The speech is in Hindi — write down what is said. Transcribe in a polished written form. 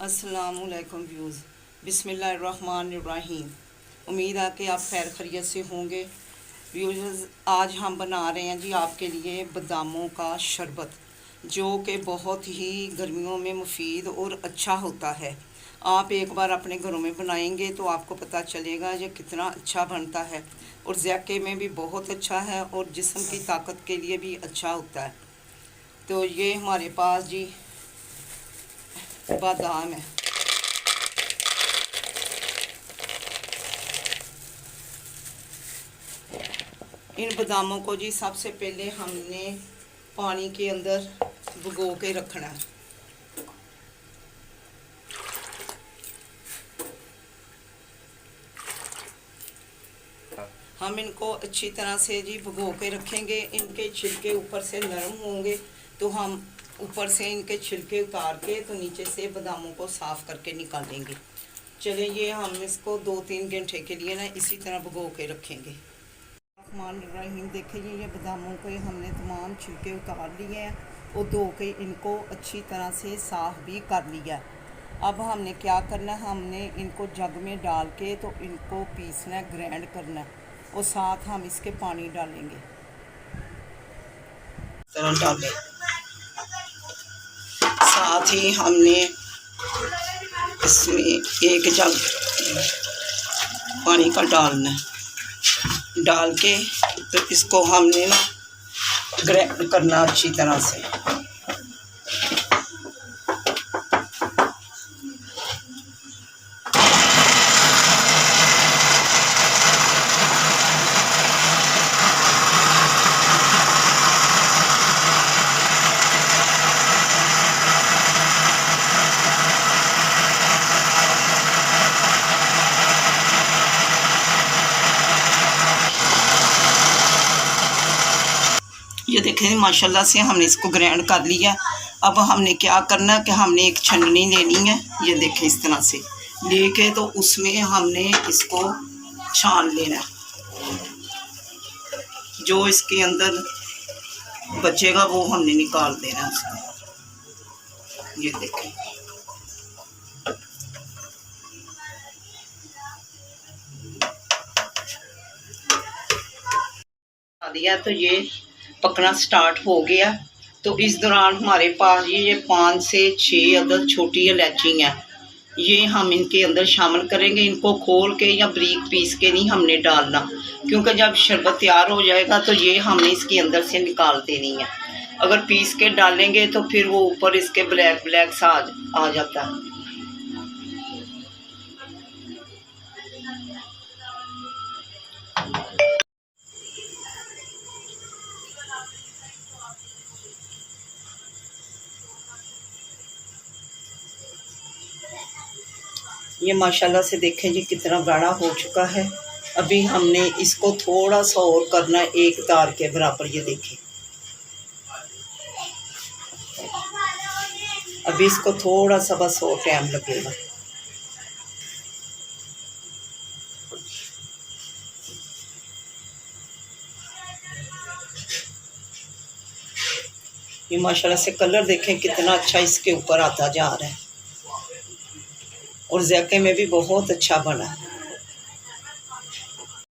अस्सलामुअलैकुम व्यूज़। बिस्मिल्लाहिर्रहमानिर्रहीम। उम्मीद है कि आप खैर खैरियत से होंगे। व्यूज़, आज हम बना रहे हैं जी आपके लिए बादामों का शरबत, जो कि बहुत ही गर्मियों में मुफीद और अच्छा होता है। आप एक बार अपने घरों में बनाएंगे तो आपको पता चलेगा ये कितना अच्छा बनता है, और ज़ायके में भी बहुत अच्छा है और जिस्म की ताकत के लिए भी अच्छा होता है। तो ये हमारे पास जी बादाम है। इन बादामों को जी सबसे पहले हमने पानी के अंदर भिगो के रखना है। हम इनको अच्छी तरह से जी भिगो के रखेंगे। इनके छिलके ऊपर से नरम होंगे तो हम ऊपर से इनके छिलके उतार के तो नीचे से बादामों को साफ़ करके निकालेंगे। चलिए, ये हम इसको 2-3 घंटे के लिए ना इसी तरह भिगो के रखेंगे। रहीम, देखिए ये बादामों के हमने तमाम छिलके उतार लिए हैं और धो के इनको अच्छी तरह से साफ़ भी कर लिया है। अब हमने क्या करना है, हमने इनको जग में डाल के तो इनको पीसना है, ग्राइंड करना है, और साथ हम इसके पानी डालेंगे। तरह डालें, साथ ही हमने इसमें 1 जग पानी का डालना है। डाल के तो इसको हमने ना ग्राइंड करना अच्छी तरह से। ये देखें, माशाल्लाह से हमने इसको ग्राइंड कर लिया। अब हमने क्या करना है कि हमने एक छन्नी लेनी है। ये देखें, इस तरह से लेके तो उसमें हमने इसको छान लेना है। जो इसके अंदर बचेगा वो हमने निकाल देना है उसको। ये देखें, दिया तो ये पकना स्टार्ट हो गया। तो इस दौरान हमारे पास ये 5 से 6 अदद छोटी इलायची हैं। ये हम इनके अंदर शामिल करेंगे। इनको खोल के या बारीक पीस के नहीं हमने डालना, क्योंकि जब शरबत तैयार हो जाएगा तो ये हमने इसके अंदर से निकाल देनी है। अगर पीस के डालेंगे तो फिर वो ऊपर इसके ब्लैक ब्लैक सा आ जाता है। ये माशाल्लाह से देखें जी कितना गाढ़ा हो चुका है। अभी हमने इसको थोड़ा सा और करना है, 1 तार के बराबर। ये देखें, अभी इसको थोड़ा सा बस और टाइम लगेगा। ये माशाल्लाह से कलर देखें कितना अच्छा इसके ऊपर आता जा रहा है, और ज़ायके में भी बहुत अच्छा बना है।